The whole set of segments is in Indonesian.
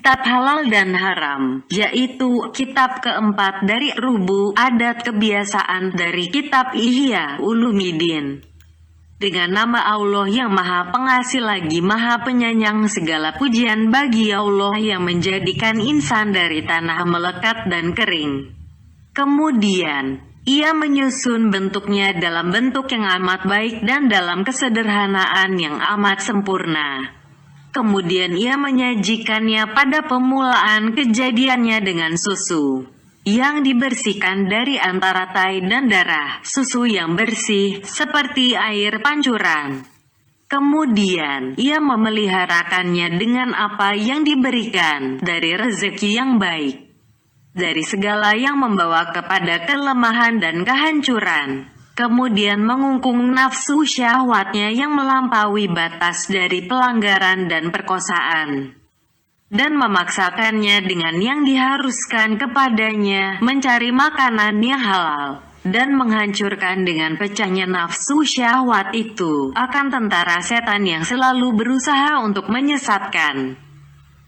kitab halal dan haram, yaitu kitab keempat dari rubu adat kebiasaan dari kitab Ihya Ulumuddin. Dengan nama Allah yang Maha Pengasih lagi Maha Penyayang, segala pujian bagi Allah yang menjadikan insan dari tanah melekat dan kering. Kemudian, Ia menyusun bentuknya dalam bentuk yang amat baik dan dalam kesederhanaan yang amat sempurna. Kemudian Ia menyajikannya pada pemulaan kejadiannya dengan susu yang dibersihkan dari antara tai dan darah, susu yang bersih seperti air pancuran. Kemudian Ia memeliharakannya dengan apa yang diberikan dari rezeki yang baik, dari segala yang membawa kepada kelemahan dan kehancuran. Kemudian mengungkung nafsu syahwatnya yang melampaui batas dari pelanggaran dan perkosaan, dan memaksakannya dengan yang diharuskan kepadanya mencari makanan yang halal, dan menghancurkan dengan pecahnya nafsu syahwat itu akan tentara setan yang selalu berusaha untuk menyesatkan.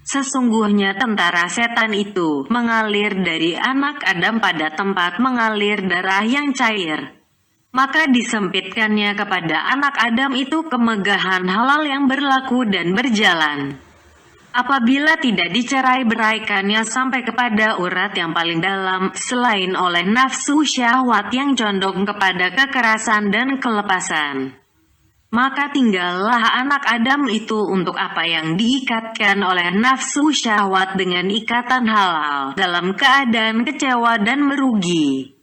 Sesungguhnya tentara setan itu mengalir dari anak Adam pada tempat mengalir darah yang cair. Maka disempitkannya kepada anak Adam itu kemegahan halal yang berlaku dan berjalan. Apabila tidak dicerai-beraikannya sampai kepada urat yang paling dalam, selain oleh nafsu syahwat yang condong kepada kekerasan dan kelepasan, maka tinggallah anak Adam itu untuk apa yang diikatkan oleh nafsu syahwat dengan ikatan halal, dalam keadaan kecewa dan merugi.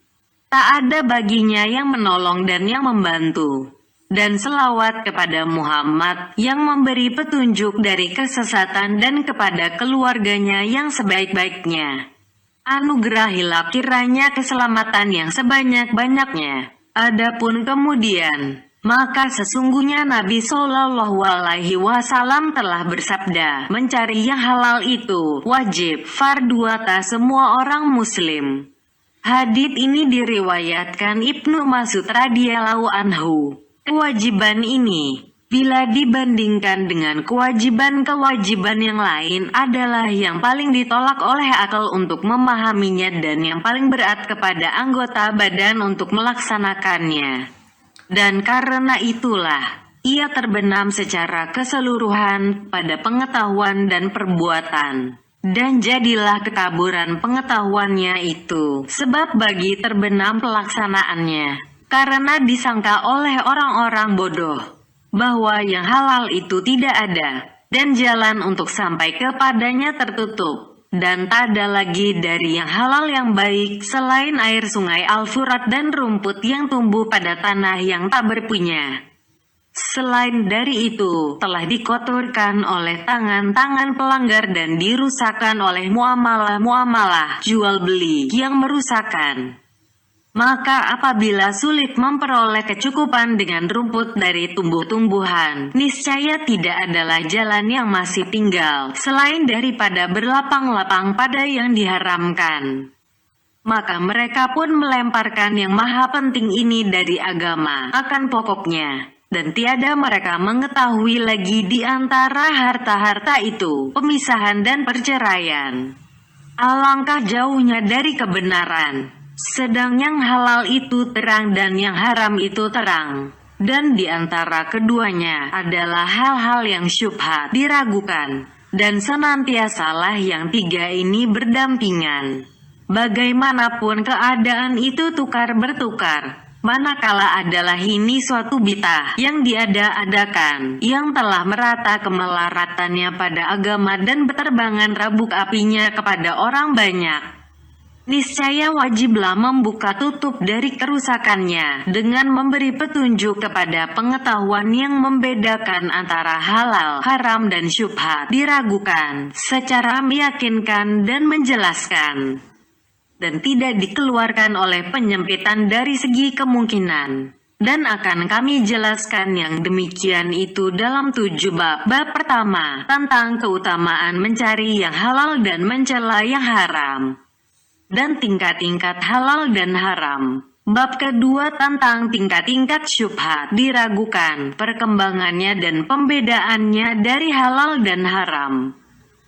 Tak ada baginya yang menolong dan yang membantu. Dan selawat kepada Muhammad yang memberi petunjuk dari kesesatan dan kepada keluarganya yang sebaik-baiknya. Anugerahilah kiranya keselamatan yang sebanyak-banyaknya. Adapun kemudian, maka sesungguhnya Nabi Shallallahu Alaihi Wasallam telah bersabda, mencari yang halal itu wajib fardu atas semua orang muslim. Hadits ini diriwayatkan Ibnu Mas'ud radhiyallahu anhu. Kewajiban ini, bila dibandingkan dengan kewajiban-kewajiban yang lain, adalah yang paling ditolak oleh akal untuk memahaminya dan yang paling berat kepada anggota badan untuk melaksanakannya. Dan karena itulah, ia terbenam secara keseluruhan pada pengetahuan dan perbuatan. Dan jadilah kekaburan pengetahuannya itu sebab bagi terbenam pelaksanaannya, karena disangka oleh orang-orang bodoh bahwa yang halal itu tidak ada, dan jalan untuk sampai kepadanya tertutup, dan tak ada lagi dari yang halal yang baik selain air sungai Al-Furat dan rumput yang tumbuh pada tanah yang tak berpunya. Selain dari itu, telah dikotorkan oleh tangan-tangan pelanggar dan dirusakkan oleh muamalah-muamalah jual beli yang merusakkan. Maka apabila sulit memperoleh kecukupan dengan rumput dari tumbuh-tumbuhan, niscaya tidak adalah jalan yang masih tinggal selain daripada berlapang-lapang pada yang diharamkan. Maka mereka pun melemparkan yang maha penting ini dari agama akan pokoknya. Dan tiada mereka mengetahui lagi di antara harta-harta itu pemisahan dan perceraian. Alangkah jauhnya dari kebenaran. Sedang yang halal itu terang dan yang haram itu terang. Dan di antara keduanya adalah hal-hal yang syubhat, diragukan. Dan senantiasalah yang tiga ini berdampingan. Bagaimanapun keadaan itu tukar bertukar. Manakala adalah ini suatu bid'ah yang diada-adakan, yang telah merata kemelaratannya pada agama dan berterbangan rabuk apinya kepada orang banyak, niscaya wajiblah membuka tutup dari kerusakannya dengan memberi petunjuk kepada pengetahuan yang membedakan antara halal, haram dan syubhat, diragukan, secara meyakinkan dan menjelaskan. Dan tidak dikeluarkan oleh penyempitan dari segi kemungkinan. Dan akan kami jelaskan yang demikian itu dalam 7 bab. Bab pertama, tentang keutamaan mencari yang halal dan mencela yang haram. Dan tingkat-tingkat halal dan haram. Bab kedua tentang tingkat-tingkat syubhat, diragukan, perkembangannya dan pembedaannya dari halal dan haram.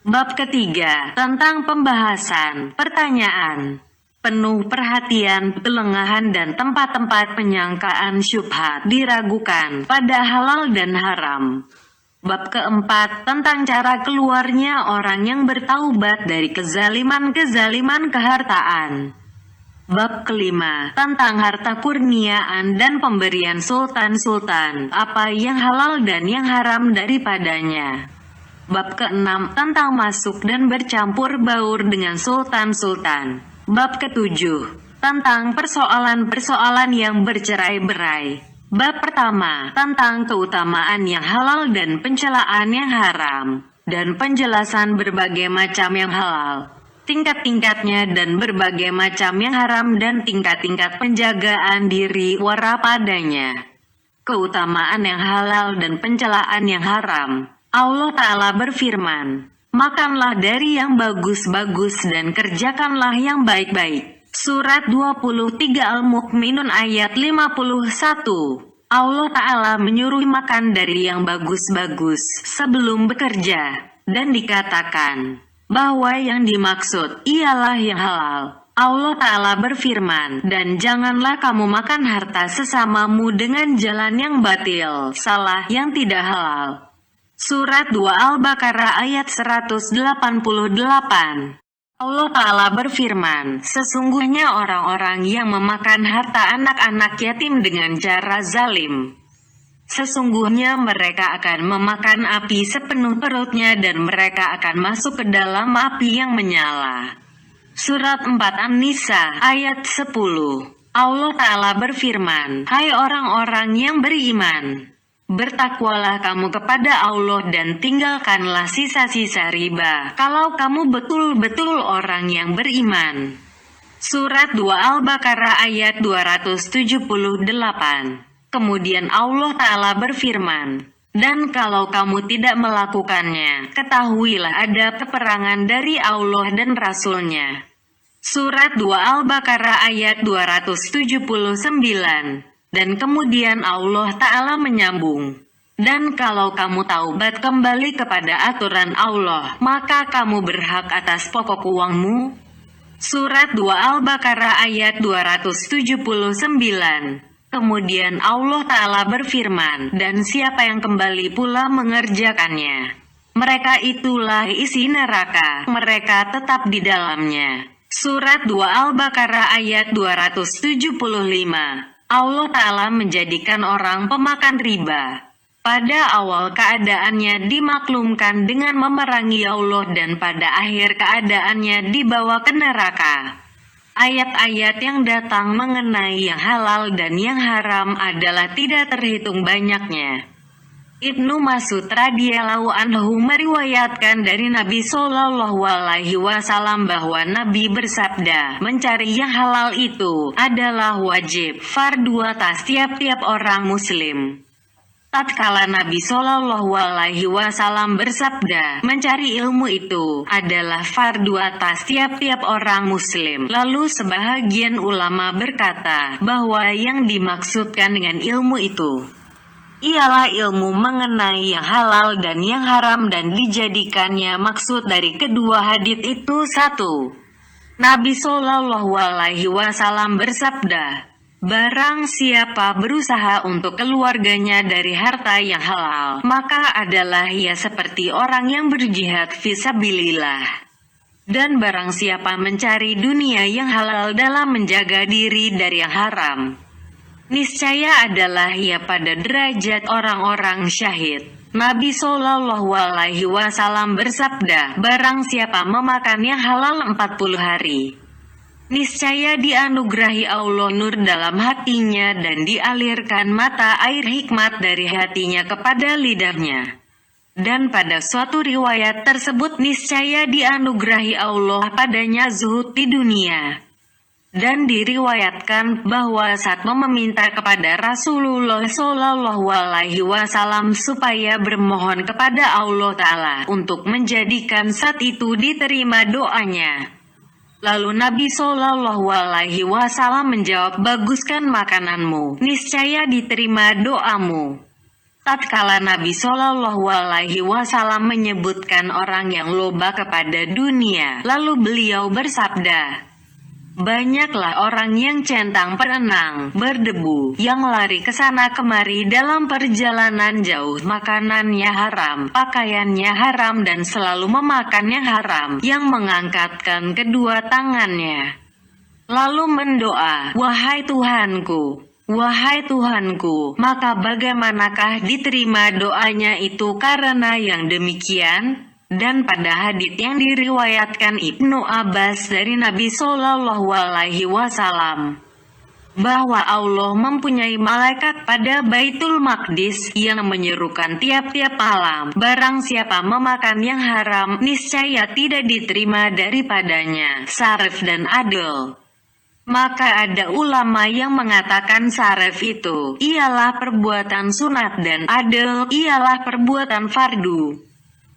Bab ketiga, tentang pembahasan pertanyaan penuh perhatian, kelengahan dan tempat-tempat penyangkaan syubhat diragukan pada halal dan haram. Bab keempat, tentang cara keluarnya orang yang bertaubat dari kezaliman-kezaliman kehartaan. Bab kelima, tentang harta kurniaan dan pemberian sultan-sultan, apa yang halal dan yang haram daripadanya. Bab keenam, tentang masuk dan bercampur baur dengan sultan-sultan. Bab ketujuh, tentang persoalan-persoalan yang bercerai-berai. Bab pertama, tentang keutamaan yang halal dan pencelaan yang haram, dan penjelasan berbagai macam yang halal, tingkat-tingkatnya dan berbagai macam yang haram dan tingkat-tingkat penjagaan diri wara padanya. Keutamaan yang halal dan pencelaan yang haram. Allah Ta'ala berfirman, makanlah dari yang bagus-bagus dan kerjakanlah yang baik-baik. Surat 23 Al-Mu'minun ayat 51. Allah Ta'ala menyuruh makan dari yang bagus-bagus sebelum bekerja, dan dikatakan bahwa yang dimaksud ialah yang halal. Allah Ta'ala berfirman, dan janganlah kamu makan harta sesamamu dengan jalan yang batil, salah, yang tidak halal. Surat 2 Al-Baqarah ayat 188. Allah Ta'ala berfirman, sesungguhnya orang-orang yang memakan harta anak-anak yatim dengan cara zalim, sesungguhnya mereka akan memakan api sepenuh perutnya dan mereka akan masuk ke dalam api yang menyala. Surat 4 An-Nisa ayat 10. Allah Ta'ala berfirman, hai orang-orang yang beriman, bertakwalah kamu kepada Allah dan tinggalkanlah sisa-sisa riba, kalau kamu betul-betul orang yang beriman. Surat 2 Al-Baqarah ayat 278. Kemudian Allah Ta'ala berfirman, dan kalau kamu tidak melakukannya, ketahuilah ada peperangan dari Allah dan Rasul-Nya. Surat 2 Al-Baqarah ayat 279. Dan kemudian Allah Ta'ala menyambung, dan kalau kamu taubat kembali kepada aturan Allah, maka kamu berhak atas pokok uangmu. Surat 2 Al-Baqarah ayat 279. Kemudian Allah Ta'ala berfirman, dan siapa yang kembali pula mengerjakannya, mereka itulah isi neraka, mereka tetap di dalamnya. Surat 2 Al-Baqarah ayat 275. Allah Ta'ala menjadikan orang pemakan riba pada awal keadaannya dimaklumkan dengan memerangi Allah dan pada akhir keadaannya dibawa ke neraka. Ayat-ayat yang datang mengenai yang halal dan yang haram adalah tidak terhitung banyaknya. Ibnu Mas'ud radhiyallahu anhu meriwayatkan dari Nabi Shallallahu Alaihi Wasallam bahwa Nabi bersabda, mencari yang halal itu adalah wajib, fardu atas tiap-tiap orang Muslim. Tatkala Nabi Shallallahu Alaihi Wasallam bersabda, mencari ilmu itu adalah fardu atas tiap-tiap orang Muslim. Lalu sebahagian ulama berkata bahwa yang dimaksudkan dengan ilmu itu ialah ilmu mengenai yang halal dan yang haram dan dijadikannya maksud dari kedua hadits itu satu. Nabi Shallallahu Alaihi Wasallam bersabda, barang siapa berusaha untuk keluarganya dari harta yang halal, maka adalah ia seperti orang yang berjihad fisabilillah. Dan barang siapa mencari dunia yang halal dalam menjaga diri dari yang haram, niscaya adalah ia pada derajat orang-orang syahid. Nabi Shallallahu Alaihi Wasallam bersabda, barang siapa memakan yang halal 40 hari, niscaya dianugerahi Allah nur dalam hatinya dan dialirkan mata air hikmat dari hatinya kepada lidahnya. Dan pada suatu riwayat tersebut niscaya dianugerahi Allah padanya zuhud di dunia. Dan diriwayatkan bahwa saat meminta kepada Rasulullah Shallallahu Alaihi Wasallam supaya bermohon kepada Allah Ta'ala untuk menjadikan saat itu diterima doanya. Lalu Nabi Shallallahu Alaihi Wasallam menjawab, baguskan makananmu, niscaya diterima doamu. Tatkala Nabi Shallallahu Alaihi Wasallam menyebutkan orang yang loba kepada dunia, lalu beliau bersabda, banyaklah orang yang centang perenang, berdebu, yang lari ke sana kemari dalam perjalanan jauh, makanannya haram, pakaiannya haram, dan selalu memakan yang haram, yang mengangkatkan kedua tangannya, lalu mendoa, wahai Tuhanku, wahai Tuhanku, maka bagaimanakah diterima doanya itu karena yang demikian? Dan pada hadits yang diriwayatkan Ibnu Abbas dari Nabi Shallallahu Alaihi Wasallam, bahwa Allah mempunyai malaikat pada Baitul Maqdis yang menyerukan tiap-tiap malam, barang siapa memakan yang haram, niscaya tidak diterima daripadanya sarif dan adil. Maka ada ulama yang mengatakan sarif itu ialah perbuatan sunat dan adil ialah perbuatan fardu.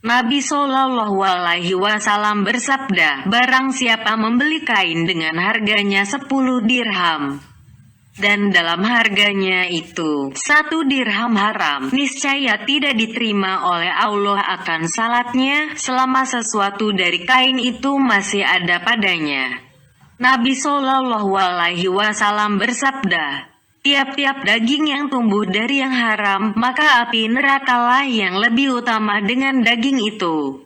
Nabi Shallallahu Alaihi Wasallam bersabda, barang siapa membeli kain dengan harganya 10 dirham, dan dalam harganya itu 1 dirham haram, niscaya tidak diterima oleh Allah akan salatnya selama sesuatu dari kain itu masih ada padanya. Nabi Shallallahu Alaihi Wasallam bersabda, tiap-tiap daging yang tumbuh dari yang haram, maka api nerakalah yang lebih utama dengan daging itu.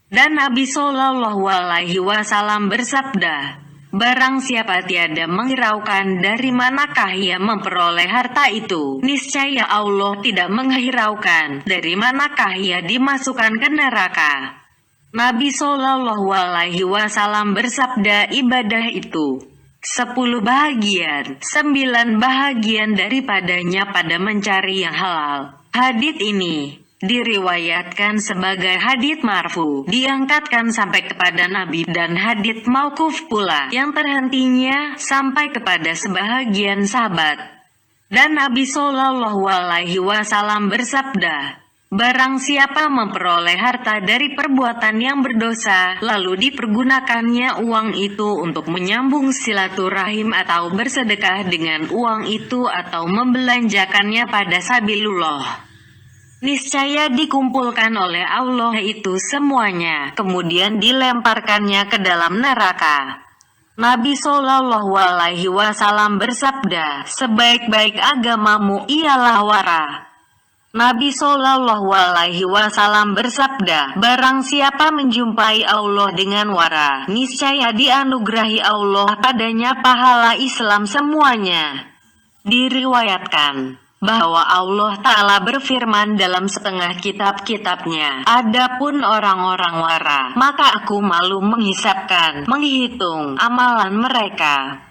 Dan Nabi Shallallahu Alaihi Wasallam bersabda, barang siapa tiada menghiraukan dari manakah ia memperoleh harta itu, niscaya Allah tidak menghiraukan dari manakah ia dimasukkan ke neraka. Nabi Shallallahu Alaihi Wasallam bersabda, ibadah itu 10 bahagian, 9 bahagian daripadanya pada mencari yang halal. Hadits ini diriwayatkan sebagai hadits marfu, diangkatkan sampai kepada Nabi, dan hadits mauquf pula yang terhentinya sampai kepada sebahagian sahabat. Dan Nabi Shallallahu Alaihi Wasallam bersabda, barang siapa memperoleh harta dari perbuatan yang berdosa, lalu dipergunakannya uang itu untuk menyambung silaturahim atau bersedekah dengan uang itu atau membelanjakannya pada sabilillah, niscaya dikumpulkan oleh Allah itu semuanya, kemudian dilemparkannya ke dalam neraka. Nabi Shallallahu Alaihi Wasallam bersabda, sebaik-baik agamamu ialah wara. Nabi Shallallahu Alaihi Wasallam bersabda, barang siapa menjumpai Allah dengan wara, niscaya dianugerahi Allah padanya pahala Islam semuanya. Diriwayatkan bahwa Allah Ta'ala berfirman dalam setengah kitab-kitabnya, adapun orang-orang wara, maka aku malu menghitung amalan mereka.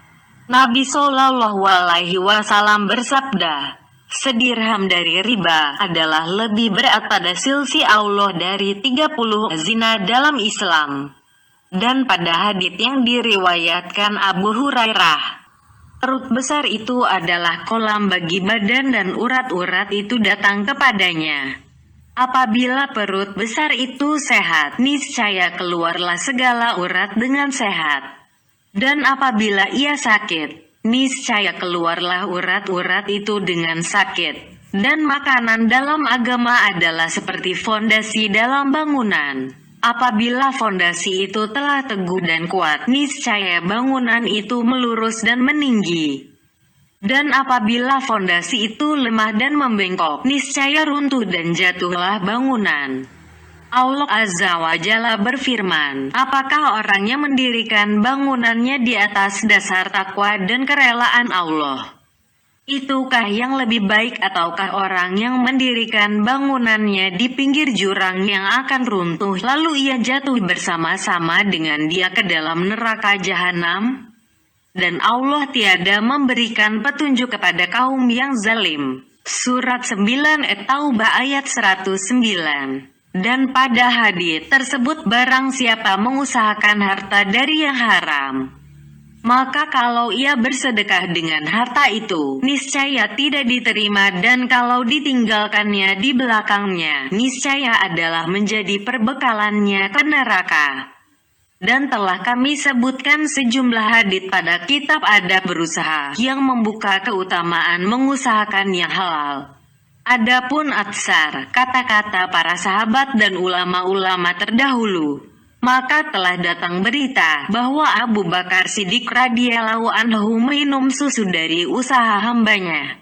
Nabi Shallallahu Alaihi Wasallam bersabda, sedirham dari riba adalah lebih berat pada sisi Allah dari 30 zina dalam Islam. Dan pada hadits yang diriwayatkan Abu Hurairah, perut besar itu adalah kolam bagi badan dan urat-urat itu datang kepadanya. Apabila perut besar itu sehat, niscaya keluarlah segala urat dengan sehat. Dan apabila ia sakit, niscaya keluarlah urat-urat itu dengan sakit. Dan makanan dalam agama adalah seperti fondasi dalam bangunan. Apabila fondasi itu telah teguh dan kuat, niscaya bangunan itu melurus dan meninggi. Dan apabila fondasi itu lemah dan membengkok, niscaya runtuh dan jatuhlah bangunan. Allah Azza wa Jalla berfirman, apakah orang yang mendirikan bangunannya di atas dasar takwa dan kerelaan Allah? Itukah yang lebih baik ataukah orang yang mendirikan bangunannya di pinggir jurang yang akan runtuh lalu ia jatuh bersama-sama dengan dia ke dalam neraka jahanam? Dan Allah tiada memberikan petunjuk kepada kaum yang zalim. Surat 9 At-Taubah ayat 109. Dan pada hadits tersebut barang siapa mengusahakan harta dari yang haram, maka kalau ia bersedekah dengan harta itu, niscaya tidak diterima, dan kalau ditinggalkannya di belakangnya, niscaya adalah menjadi perbekalannya ke neraka. Dan telah kami sebutkan sejumlah hadits pada kitab adab berusaha yang membuka keutamaan mengusahakan yang halal. Adapun atsar, kata-kata para sahabat dan ulama-ulama terdahulu, maka telah datang berita bahwa Abu Bakar Siddiq radhiyallahu anhu minum susu dari usaha hambanya.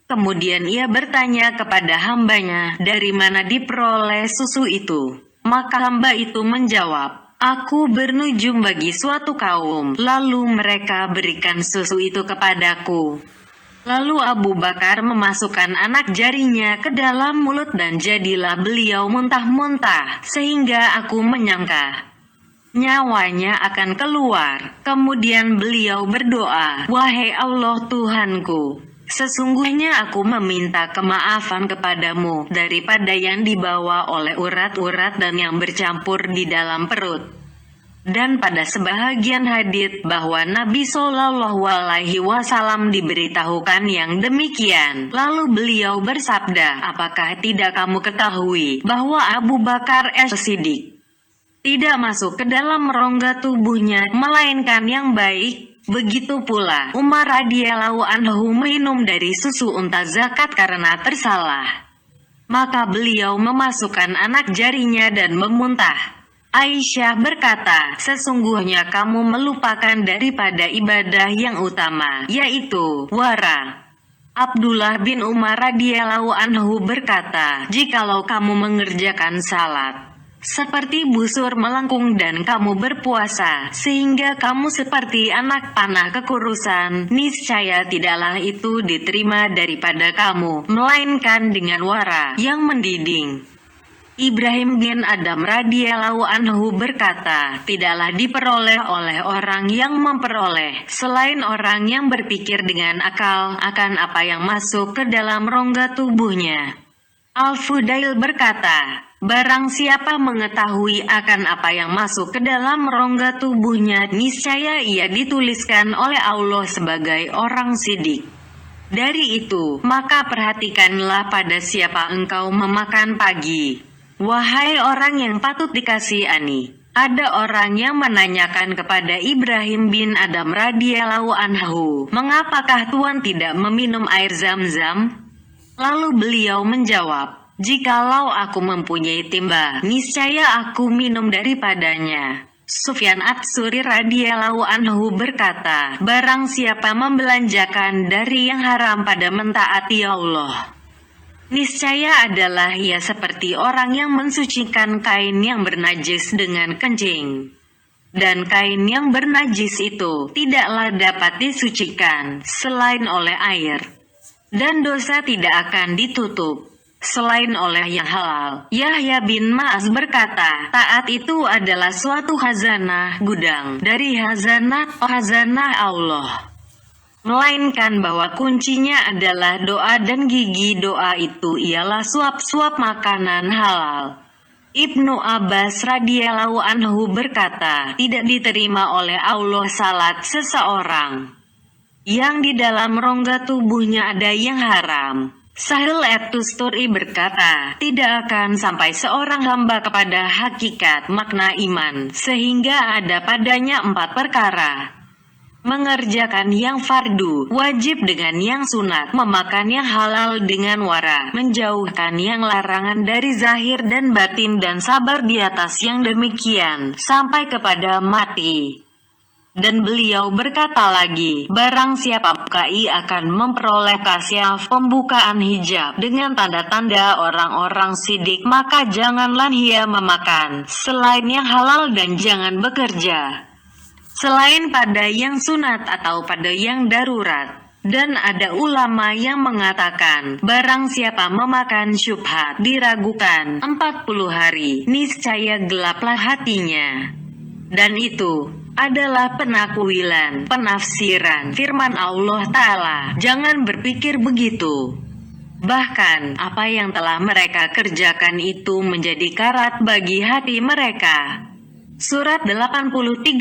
Kemudian ia bertanya kepada hambanya, dari mana diperoleh susu itu? Maka hamba itu menjawab, aku bernujum bagi suatu kaum, lalu mereka berikan susu itu kepadaku. Lalu Abu Bakar memasukkan anak jarinya ke dalam mulut dan jadilah beliau muntah-muntah, sehingga aku menyangka nyawanya akan keluar. Kemudian beliau berdoa, wahai Allah Tuhanku, sesungguhnya aku meminta kemaafan kepadamu daripada yang dibawa oleh urat-urat dan yang bercampur di dalam perut. Dan pada sebahagian hadits bahwa Nabi Shallallahu Alaihi Wasallam diberitahukan yang demikian. Lalu beliau bersabda, apakah tidak kamu ketahui bahwa Abu Bakar as-Siddiq tidak masuk ke dalam rongga tubuhnya melainkan yang baik? Begitu pula Umar radhiyallahu anhu minum dari susu unta zakat karena tersalah, maka beliau memasukkan anak jarinya dan memuntah. Aisyah berkata, sesungguhnya kamu melupakan daripada ibadah yang utama, yaitu wara. Abdullah bin Umar radhiyallahu anhu berkata, jikalau kamu mengerjakan salat seperti busur melengkung dan kamu berpuasa sehingga kamu seperti anak panah kekurusan, niscaya tidaklah itu diterima daripada kamu, melainkan dengan wara yang mendiding. Ibrahim bin Adam radhiyallahu anhu berkata, tidaklah diperoleh oleh orang yang memperoleh selain orang yang berpikir dengan akal akan apa yang masuk ke dalam rongga tubuhnya. Al-Fudail berkata, barang siapa mengetahui akan apa yang masuk ke dalam rongga tubuhnya, niscaya ia dituliskan oleh Allah sebagai orang sidik. Dari itu, maka perhatikanlah pada siapa engkau memakan pagi. Wahai orang yang patut dikasihani, ada orang yang menanyakan kepada Ibrahim bin Adam radhiyallahu anhu, mengapakah Tuhan tidak meminum air Zam-Zam? Lalu beliau menjawab, jikalau aku mempunyai timba, niscaya aku minum daripadanya. Sufyan Ats-Tsuri radhiyallahu anhu berkata, barang siapa membelanjakan dari yang haram pada mentaati Allah, niscaya adalah ia seperti orang yang mensucikan kain yang bernajis dengan kencing. Dan kain yang bernajis itu tidaklah dapat disucikan selain oleh air. Dan dosa tidak akan ditutup selain oleh yang halal. Yahya bin Ma'az berkata, taat itu adalah suatu khazanah gudang dari khazanah Allah. Melainkan bahwa kuncinya adalah doa dan gigi doa itu ialah suap-suap makanan halal. Ibnu Abbas radhiyallahu anhu berkata, tidak diterima oleh Allah salat seseorang yang di dalam rongga tubuhnya ada yang haram. Sahil at-Tusturi berkata, tidak akan sampai seorang hamba kepada hakikat makna iman sehingga ada padanya 4 perkara. Mengerjakan yang fardu, wajib dengan yang sunat, memakan yang halal dengan wara, menjauhkan yang larangan dari zahir dan batin dan sabar di atas yang demikian, sampai kepada mati. Dan beliau berkata lagi, barang siapa PKI akan memperoleh kasyaf pembukaan hijab dengan tanda-tanda orang-orang sidik, maka janganlah ia memakan selain yang halal dan jangan bekerja selain pada yang sunat atau pada yang darurat. Dan ada ulama yang mengatakan, barang siapa memakan syubhat diragukan 40 hari, niscaya gelaplah hatinya. Dan itu adalah penakwilan, penafsiran firman Allah Ta'ala. Jangan berpikir begitu. Bahkan, apa yang telah mereka kerjakan itu menjadi karat bagi hati mereka. Surat 83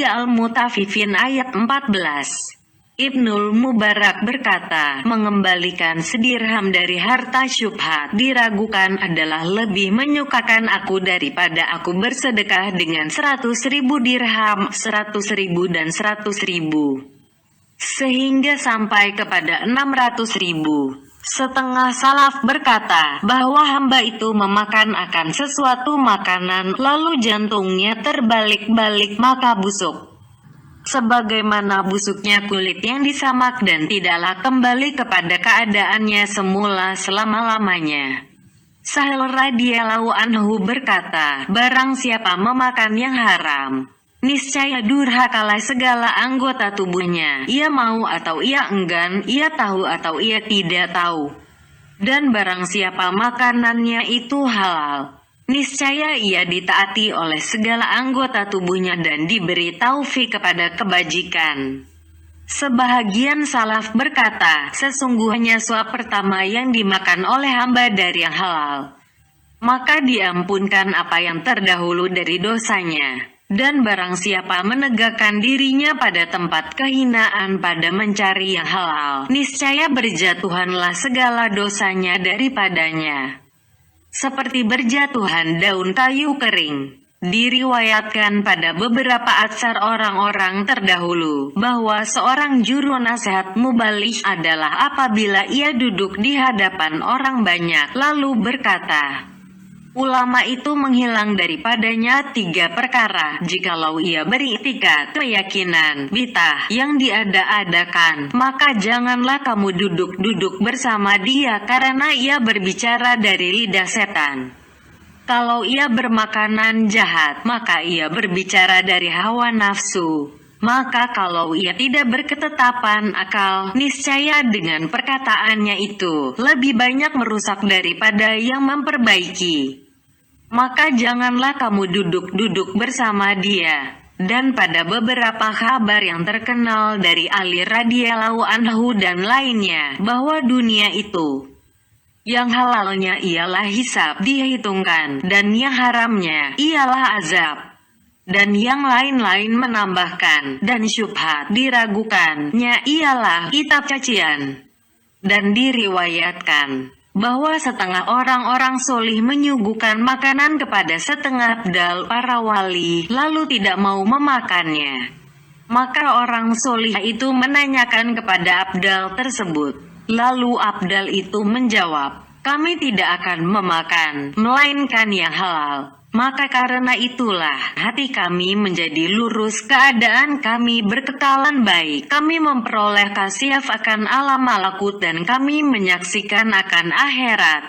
Al-Mutaffifin ayat 14. Ibnul Mubarak berkata, mengembalikan sedirham dari harta syubhat diragukan adalah lebih menyukakan aku daripada aku bersedekah dengan 100.000 dirham, 100.000 dan 100.000, sehingga sampai kepada 600.000. Setengah salaf berkata bahwa hamba itu memakan akan sesuatu makanan lalu jantungnya terbalik-balik maka busuk. Sebagaimana busuknya kulit yang disamak dan tidaklah kembali kepada keadaannya semula selama-lamanya. Sahal radhiyallahu anhu berkata, barang siapa memakan yang haram, niscaya durhakalah segala anggota tubuhnya. Ia mau atau ia enggan, ia tahu atau ia tidak tahu. Dan barang siapa makanannya itu halal, niscaya ia ditaati oleh segala anggota tubuhnya dan diberi taufik kepada kebajikan. Sebahagian salaf berkata, sesungguhnya suap pertama yang dimakan oleh hamba dari yang halal, maka diampunkan apa yang terdahulu dari dosanya. Dan barang siapa menegakkan dirinya pada tempat kehinaan pada mencari yang halal, niscaya berjatuhanlah segala dosanya daripadanya. Seperti berjatuhan daun kayu kering. Diriwayatkan pada beberapa atsar orang-orang terdahulu bahwa seorang juru nasihat mubaligh adalah apabila ia duduk di hadapan orang banyak lalu berkata, ulama itu menghilang daripadanya 3 perkara. Jikalau ia beriktikad keyakinan bid'ah yang diada-adakan, maka janganlah kamu duduk-duduk bersama dia karena ia berbicara dari lidah setan. Kalau ia bermakanan jahat, maka ia berbicara dari hawa nafsu. Maka kalau ia tidak berketetapan akal, niscaya dengan perkataannya itu lebih banyak merusak daripada yang memperbaiki. Maka janganlah kamu duduk-duduk bersama dia. Dan pada beberapa kabar yang terkenal dari Ali radhiyallahu anhu dan lainnya, bahwa dunia itu yang halalnya ialah hisab dihitungkan, dan yang haramnya ialah azab. Dan yang lain-lain menambahkan, dan syubhat diragukannya ialah kitab cacian. Dan diriwayatkan bahwa setengah orang-orang solih menyuguhkan makanan kepada setengah abdal para wali, lalu tidak mau memakannya. Maka orang solih itu menanyakan kepada abdal tersebut. Lalu abdal itu menjawab, kami tidak akan memakan, melainkan yang halal. Maka karena itulah hati kami menjadi lurus, keadaan kami berkekalan baik. Kami memperoleh kasiaf akan alam malakut dan kami menyaksikan akan akhirat.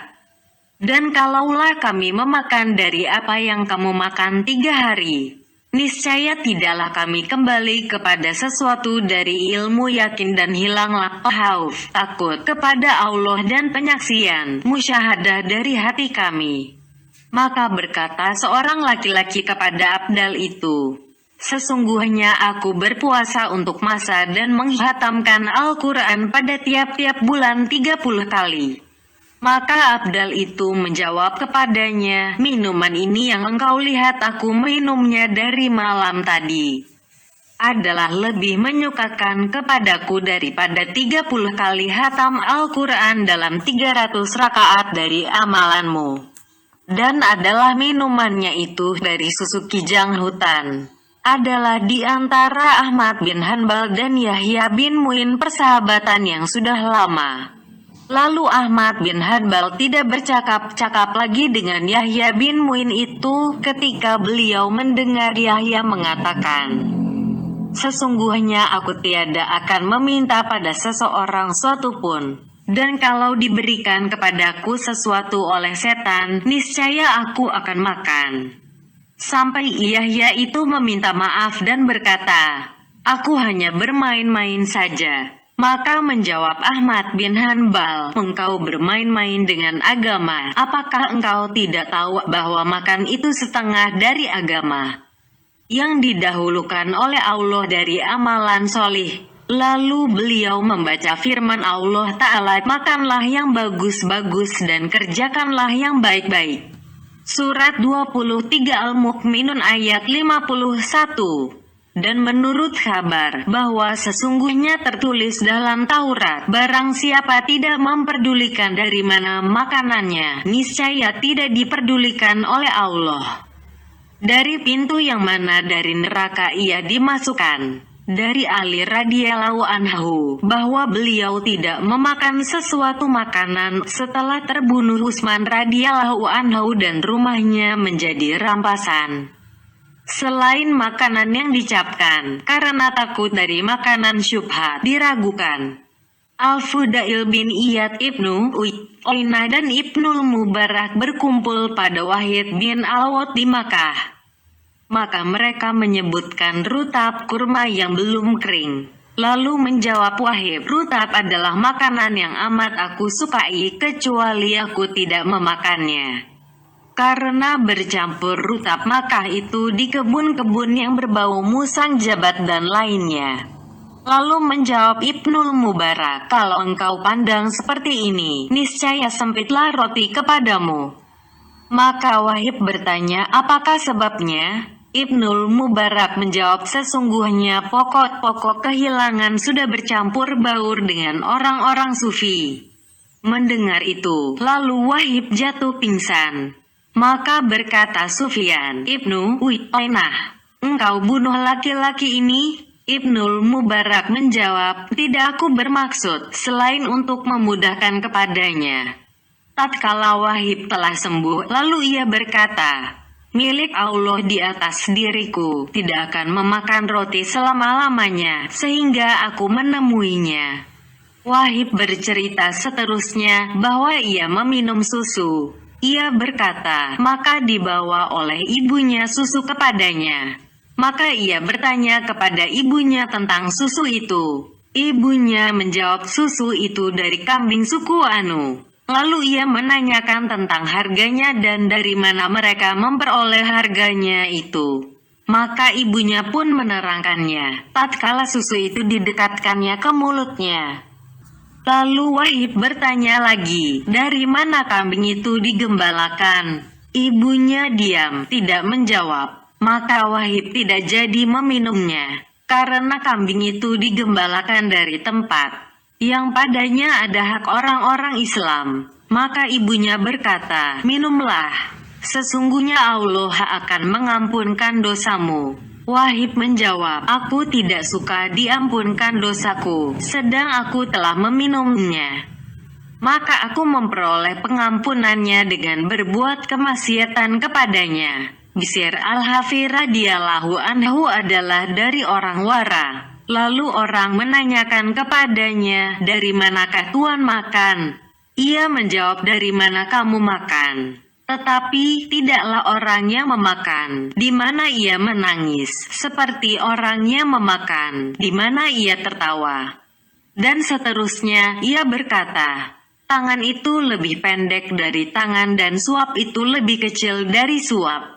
Dan kalaulah kami memakan dari apa yang kamu makan 3 hari, niscaya tidaklah kami kembali kepada sesuatu dari ilmu yakin dan hilanglah khauf, takut kepada Allah dan penyaksian, musyahadah dari hati kami. Maka berkata seorang laki-laki kepada abdal itu, sesungguhnya aku berpuasa untuk masa dan menghatamkan Al-Quran pada tiap-tiap bulan 30 kali. Maka abdal itu menjawab kepadanya, minuman ini yang engkau lihat aku minumnya dari malam tadi adalah lebih menyukakan kepadaku daripada 30 kali hatam Al-Quran dalam 300 rakaat dari amalanmu. Dan adalah minumannya itu dari susu kijang hutan. Adalah di antara Ahmad bin Hanbal dan Yahya bin Mu'in persahabatan yang sudah lama. Lalu Ahmad bin Hanbal tidak bercakap-cakap lagi dengan Yahya bin Mu'in itu ketika beliau mendengar Yahya mengatakan, sesungguhnya aku tiada akan meminta pada seseorang suatu pun. Dan kalau diberikan kepadaku sesuatu oleh setan, niscaya aku akan makan. Sampai Yahya itu meminta maaf dan berkata, aku hanya bermain-main saja. Maka menjawab Ahmad bin Hanbal, engkau bermain-main dengan agama. Apakah engkau tidak tahu bahwa makan itu setengah dari agama yang didahulukan oleh Allah dari amalan solih? Lalu beliau membaca firman Allah Ta'ala, makanlah yang bagus-bagus dan kerjakanlah yang baik-baik. Surat 23 Al-Mu'minun ayat 51. Dan menurut kabar bahwa sesungguhnya tertulis dalam Taurat, barang siapa tidak memperdulikan dari mana makanannya, niscaya tidak diperdulikan oleh Allah. Dari pintu yang mana dari neraka ia dimasukkan. dari Ali radhiyallahu anhu bahwa beliau tidak memakan sesuatu makanan setelah terbunuh Utsman radhiyallahu anhu dan rumahnya menjadi rampasan. Selain makanan yang dicapkan karena takut dari makanan syubhat diragukan. Al-Fudail bin Iyad Ibnu Uyainah dan Ibnul Mubarak berkumpul pada Wahid bin Al-Wad di Makkah. Maka mereka menyebutkan rutab kurma yang belum kering. Lalu menjawab Wahib, rutab adalah makanan yang amat aku sukai kecuali aku tidak memakannya. Karena bercampur rutab Makkah itu di kebun-kebun yang berbau musang jabat dan lainnya. Lalu menjawab Ibnul Mubarak, kalau engkau pandang seperti ini, niscaya sempitlah roti kepadamu. Maka Wahib bertanya, apakah sebabnya? Ibnul Mubarak menjawab, sesungguhnya pokok-pokok kehilangan sudah bercampur baur dengan orang-orang sufi. Mendengar itu, lalu Wahib jatuh pingsan. Maka berkata Sufyan Ibnu Uyainah, engkau bunuh laki-laki ini? Ibnul Mubarak menjawab, tidak, aku bermaksud selain untuk memudahkan kepadanya. Tatkala Wahib telah sembuh, lalu ia berkata, milik Allah di atas diriku tidak akan memakan roti selama-lamanya, sehingga aku menemuinya. Wahib bercerita seterusnya bahwa ia meminum susu. Ia berkata, maka dibawa oleh ibunya susu kepadanya. Maka ia bertanya kepada ibunya tentang susu itu. Ibunya menjawab, susu itu dari kambing suku Anu. Lalu ia menanyakan tentang harganya dan dari mana mereka memperoleh harganya itu. Maka ibunya pun menerangkannya, tatkala susu itu didekatkannya ke mulutnya. Lalu Wahib bertanya lagi, dari mana kambing itu digembalakan? Ibunya diam, tidak menjawab. Maka Wahib tidak jadi meminumnya, karena kambing itu digembalakan dari tempat yang padanya ada hak orang-orang Islam. Maka ibunya berkata, minumlah, sesungguhnya Allah akan mengampunkan dosamu. Wahib menjawab, aku tidak suka diampunkan dosaku, sedang aku telah meminumnya. Maka aku memperoleh pengampunannya dengan berbuat kemaksiatan kepadanya. Bishr al-Hafi radhiyallahu anhu adalah dari orang wara. Lalu orang menanyakan kepadanya, dari manakah Tuan makan? Ia menjawab, dari mana kamu makan? Tetapi tidaklah orangnya memakan, di mana ia menangis, seperti orangnya memakan, di mana ia tertawa. Dan seterusnya, ia berkata, tangan itu lebih pendek dari tangan dan suap itu lebih kecil dari suap.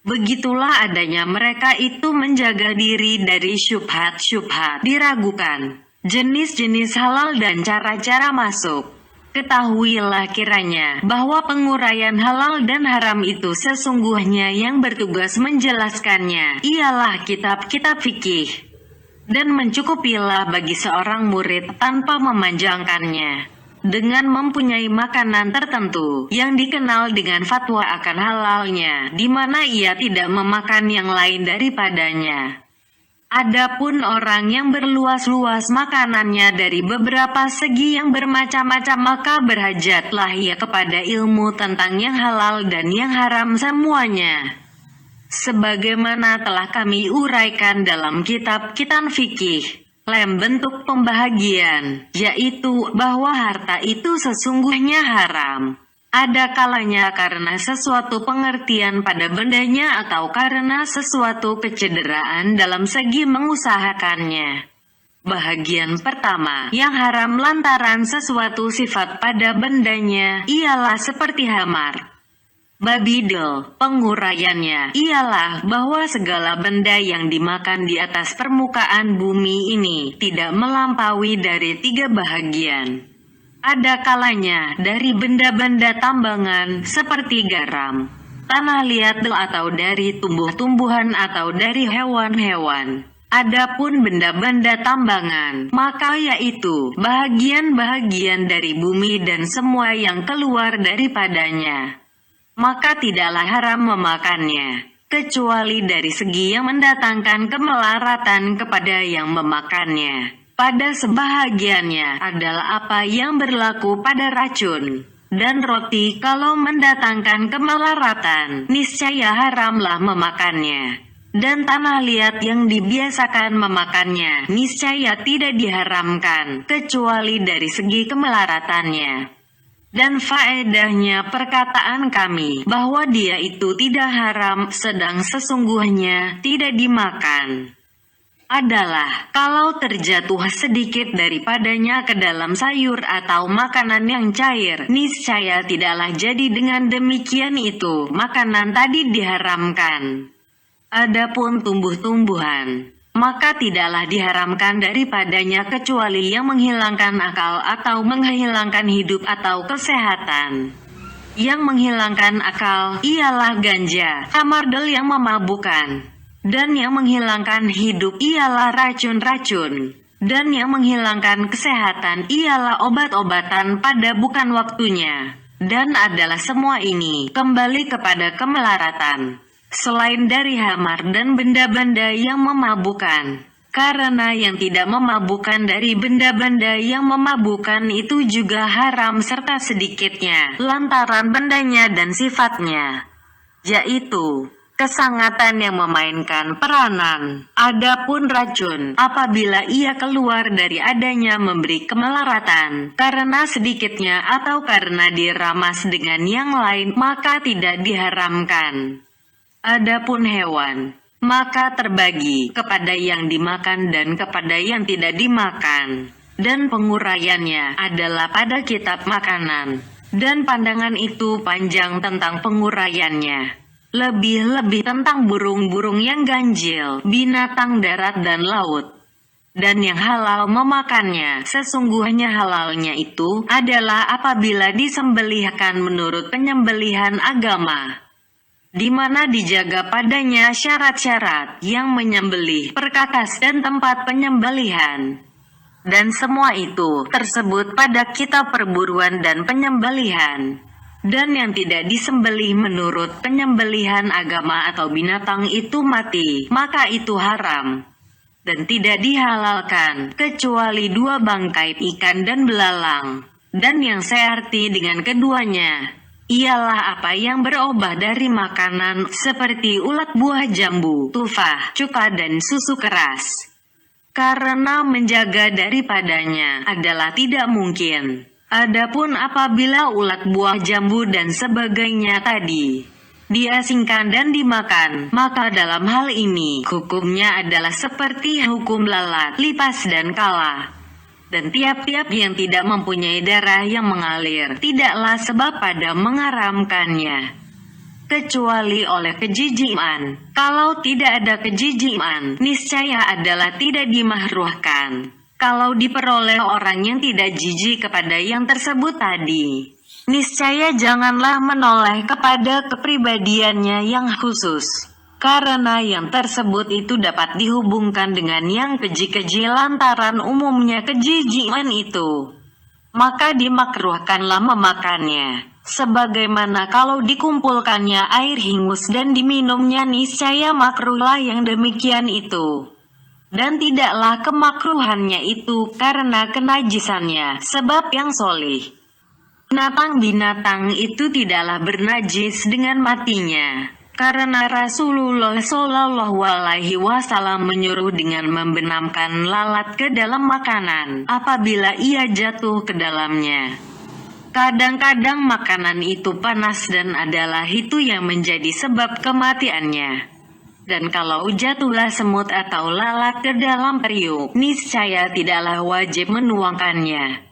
Begitulah adanya mereka itu menjaga diri dari syubhat-syubhat diragukan, jenis-jenis halal dan cara-cara masuk. Ketahuilah kiranya bahwa penguraian halal dan haram itu sesungguhnya yang bertugas menjelaskannya ialah kitab-kitab fikih. Dan mencukupilah bagi seorang murid tanpa memanjangkannya dengan mempunyai makanan tertentu yang dikenal dengan fatwa akan halalnya, di mana ia tidak memakan yang lain daripadanya. Adapun orang yang berluas-luas makanannya dari beberapa segi yang bermacam-macam, maka berhajatlah ia kepada ilmu tentang yang halal dan yang haram semuanya. Sebagaimana telah kami uraikan dalam kitab-kitab fikih, lem bentuk pembahagian, yaitu bahwa harta itu sesungguhnya haram. Ada kalanya karena sesuatu pengertian pada bendanya atau karena sesuatu kecederaan dalam segi mengusahakannya. Bahagian pertama, yang haram lantaran sesuatu sifat pada bendanya, ialah seperti hamar. Babidel, penguraiannya, ialah bahwa segala benda yang dimakan di atas permukaan bumi ini, tidak melampaui dari 3 bahagian. Ada kalanya dari benda-benda tambangan seperti garam, tanah liat atau dari tumbuh-tumbuhan atau dari hewan-hewan. Adapun benda-benda tambangan, maka yaitu bahagian-bahagian dari bumi dan semua yang keluar daripadanya. Maka tidaklah haram memakannya. kecuali dari segi yang mendatangkan kemelaratan kepada yang memakannya. Pada sebahagiannya adalah apa yang berlaku pada racun dan roti. Kalau mendatangkan kemelaratan, niscaya haramlah memakannya. Dan tanah liat yang dibiasakan memakannya, niscaya tidak diharamkan, kecuali dari segi kemelaratannya. Dan faedahnya perkataan kami, bahwa dia itu tidak haram, sedang sesungguhnya tidak dimakan, adalah kalau terjatuh sedikit daripadanya ke dalam sayur atau makanan yang cair, niscaya tidaklah jadi dengan demikian itu makanan tadi diharamkan. Adapun tumbuh-tumbuhan, maka tidaklah diharamkan daripadanya kecuali yang menghilangkan akal atau menghilangkan hidup atau kesehatan. Yang menghilangkan akal ialah ganja, amardel yang memabukkan. Dan yang menghilangkan hidup ialah racun-racun. Dan yang menghilangkan kesehatan ialah obat-obatan pada bukan waktunya. Dan adalah semua ini kembali kepada kemelaratan. Selain dari hamar dan benda-benda yang memabukkan. Karena yang tidak memabukkan dari benda-benda yang memabukkan itu juga haram serta sedikitnya. Lantaran bendanya dan sifatnya. Yaitu kesangatan yang memainkan peranan. Adapun racun, apabila ia keluar dari adanya memberi kemelaratan, karena sedikitnya atau karena diramas dengan yang lain, maka tidak diharamkan. Adapun hewan, maka terbagi kepada yang dimakan dan kepada yang tidak dimakan. Dan penguraiannya adalah pada kitab makanan. Dan pandangan itu panjang tentang penguraiannya. Lebih-lebih tentang burung-burung yang ganjil, binatang darat dan laut. Dan yang halal memakannya, sesungguhnya halalnya itu adalah apabila disembelihkan menurut penyembelihan agama, di mana dijaga padanya syarat-syarat yang menyembelih, perkakas dan tempat penyembelihan. Dan semua itu tersebut pada kitab perburuan dan penyembelihan. Dan yang tidak disembelih menurut penyembelihan agama atau binatang itu mati, maka itu haram. Dan tidak dihalalkan, kecuali 2 bangkai ikan dan belalang. Dan yang searti dengan keduanya, ialah apa yang berubah dari makanan, seperti ulat buah jambu, tufah, cuka dan susu keras. Karena menjaga daripadanya adalah tidak mungkin. Adapun apabila ulat buah jambu dan sebagainya tadi diasingkan dan dimakan, maka dalam hal ini hukumnya adalah seperti hukum lalat, lipas dan kala. Dan tiap-tiap yang tidak mempunyai darah yang mengalir, tidaklah sebab pada mengharamkannya, kecuali oleh kejijikan. Kalau tidak ada kejijikan, niscaya adalah tidak dimahruhkan. Kalau diperoleh orang yang tidak jijik kepada yang tersebut tadi, niscaya janganlah menoleh kepada kepribadiannya yang khusus. Karena yang tersebut itu dapat dihubungkan dengan yang keji-keji lantaran umumnya kejijikan itu. Maka dimakruhkanlah memakannya. Sebagaimana kalau dikumpulkannya air hingus dan diminumnya, niscaya makruhlah yang demikian itu. Dan tidaklah kemakruhannya itu karena kenajisannya, sebab yang solih. Binatang-binatang itu tidaklah bernajis dengan matinya. Karena Rasulullah Shallallahu Alaihi Wasallam menyuruh dengan membenamkan lalat ke dalam makanan, apabila ia jatuh ke dalamnya. Kadang-kadang makanan itu panas dan adalah itu yang menjadi sebab kematiannya. Dan kalau jatuhlah semut atau lalat ke dalam periuk, niscaya tidaklah wajib menuangkannya.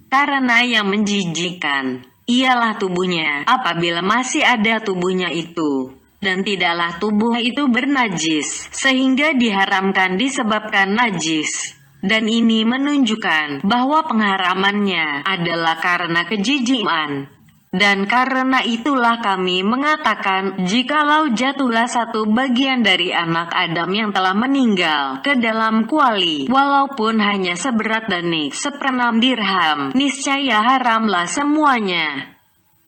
Karena yang menjijikan ialah tubuhnya, apabila masih ada tubuhnya itu. Dan tidaklah tubuh itu bernajis, sehingga diharamkan disebabkan najis. Dan ini menunjukkan bahwa pengharamannya adalah karena kejijikan. Dan karena itulah kami mengatakan, jikalau jatuhlah satu bagian dari anak Adam yang telah meninggal ke dalam kuali, walaupun hanya seberat danik 1/6 dirham, niscaya haramlah semuanya.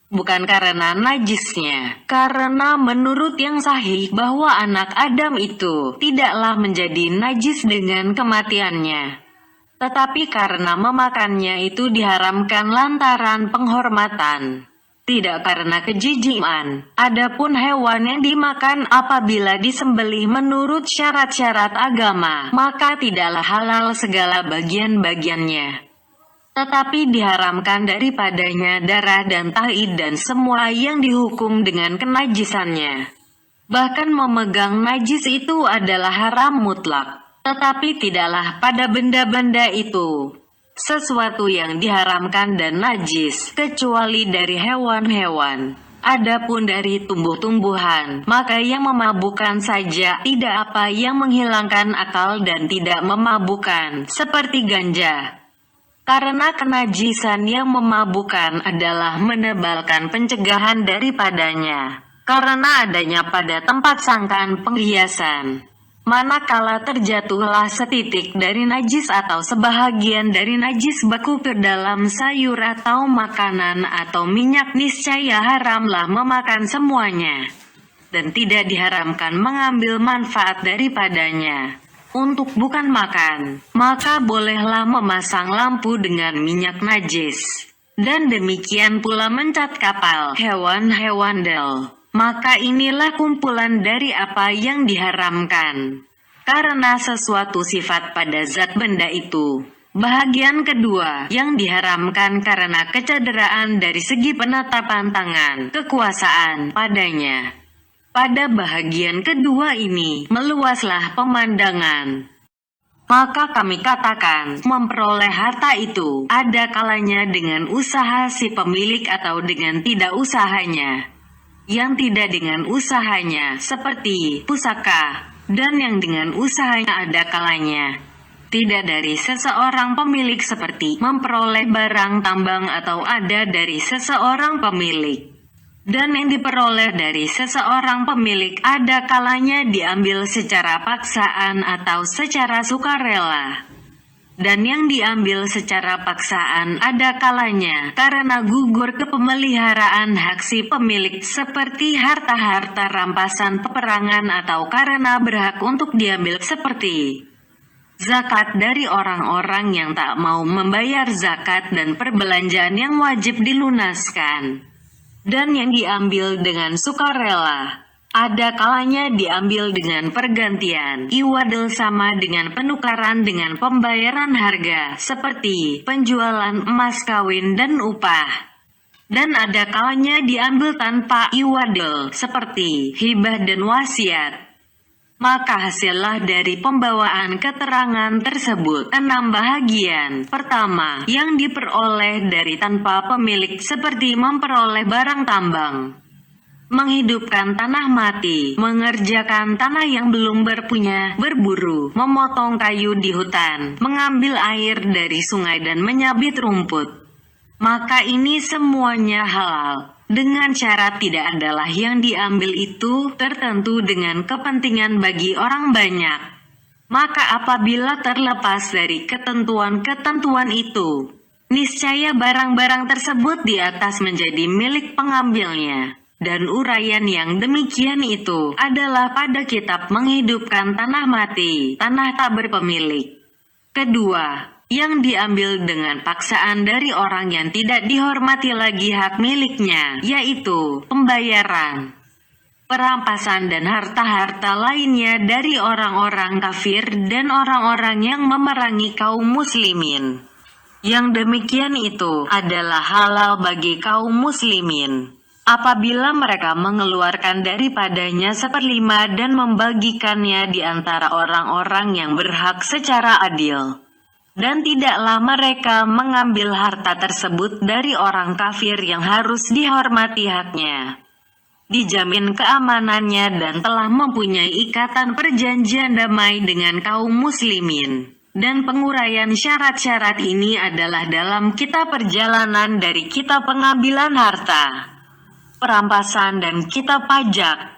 bukan karena najisnya. Karena menurut yang sahih bahwa anak Adam itu tidaklah menjadi najis dengan kematiannya, tetapi karena memakannya itu diharamkan lantaran penghormatan, tidak karena kejijikan. Adapun hewan yang dimakan apabila disembelih menurut syarat-syarat agama, maka tidaklah halal segala bagian-bagiannya, tetapi diharamkan daripadanya darah dan tahi dan semua yang dihukum dengan kenajisannya. Bahkan memegang najis itu adalah haram mutlak, tetapi tidaklah pada benda-benda itu sesuatu yang diharamkan dan najis, kecuali dari hewan-hewan. Adapun dari tumbuh-tumbuhan, maka yang memabukkan saja, tidak apa yang menghilangkan akal dan tidak memabukkan, seperti ganja. Karena kenajisan yang memabukkan adalah menebalkan pencegahan daripadanya, karena adanya pada tempat sangkaan penghiasan. Manakala terjatuhlah setitik dari najis atau sebahagian dari najis beku ke dalam sayur atau makanan atau minyak, niscaya haramlah memakan semuanya, dan tidak diharamkan mengambil manfaat daripadanya. Untuk bukan makan, maka bolehlah memasang lampu dengan minyak najis, dan demikian pula mencat kapal hewan-hewan del. Maka inilah kumpulan dari apa yang diharamkan, karena sesuatu sifat pada zat benda itu. Bahagian kedua, yang diharamkan karena kecederaan dari segi penetapan tangan, kekuasaan padanya. Pada bahagian kedua ini, meluaslah pemandangan. Maka kami katakan, memperoleh harta itu, ada kalanya dengan usaha si pemilik atau dengan tidak usahanya. Yang tidak dengan usahanya, seperti pusaka, dan yang dengan usahanya ada kalanya tidak dari seseorang pemilik, seperti memperoleh barang tambang atau ada dari seseorang pemilik. Dan yang diperoleh dari seseorang pemilik ada kalanya diambil secara paksaan atau secara sukarela. Dan yang diambil secara paksaan ada kalanya karena gugur kepemeliharaan hak si pemilik, seperti harta-harta rampasan peperangan, atau karena berhak untuk diambil, seperti zakat dari orang-orang yang tak mau membayar zakat dan perbelanjaan yang wajib dilunaskan. Dan yang diambil dengan sukarela ada kalanya diambil dengan pergantian, iwadil sama dengan penukaran dengan pembayaran harga, seperti penjualan emas kawin dan upah. Dan ada kalanya diambil tanpa iwadil, seperti hibah dan wasiat. Maka hasillah dari pembawaan keterangan tersebut 6 bahagian. Pertama, yang diperoleh dari tanpa pemilik, seperti memperoleh barang tambang, menghidupkan tanah mati, mengerjakan tanah yang belum berpunya, berburu, memotong kayu di hutan, mengambil air dari sungai dan menyabit rumput. Maka ini semuanya halal, dengan syarat tidak adalah yang diambil itu tertentu dengan kepentingan bagi orang banyak. Maka apabila terlepas dari ketentuan-ketentuan itu, niscaya barang-barang tersebut di atas menjadi milik pengambilnya. Dan uraian yang demikian itu adalah pada kitab menghidupkan tanah mati, tanah tak berpemilik. Kedua, yang diambil dengan paksaan dari orang yang tidak dihormati lagi hak miliknya, yaitu pembayaran, perampasan dan harta-harta lainnya dari orang-orang kafir dan orang-orang yang memerangi kaum muslimin. Yang demikian itu adalah halal bagi kaum muslimin apabila mereka mengeluarkan daripadanya 1/5 dan membagikannya di antara orang-orang yang berhak secara adil. Dan tidaklah mereka mengambil harta tersebut dari orang kafir yang harus dihormati haknya, dijamin keamanannya, dan telah mempunyai ikatan perjanjian damai dengan kaum muslimin. Dan penguraian syarat-syarat ini adalah dalam kitab perjalanan dari kitab pengambilan harta, perampasan dan kitab pajak.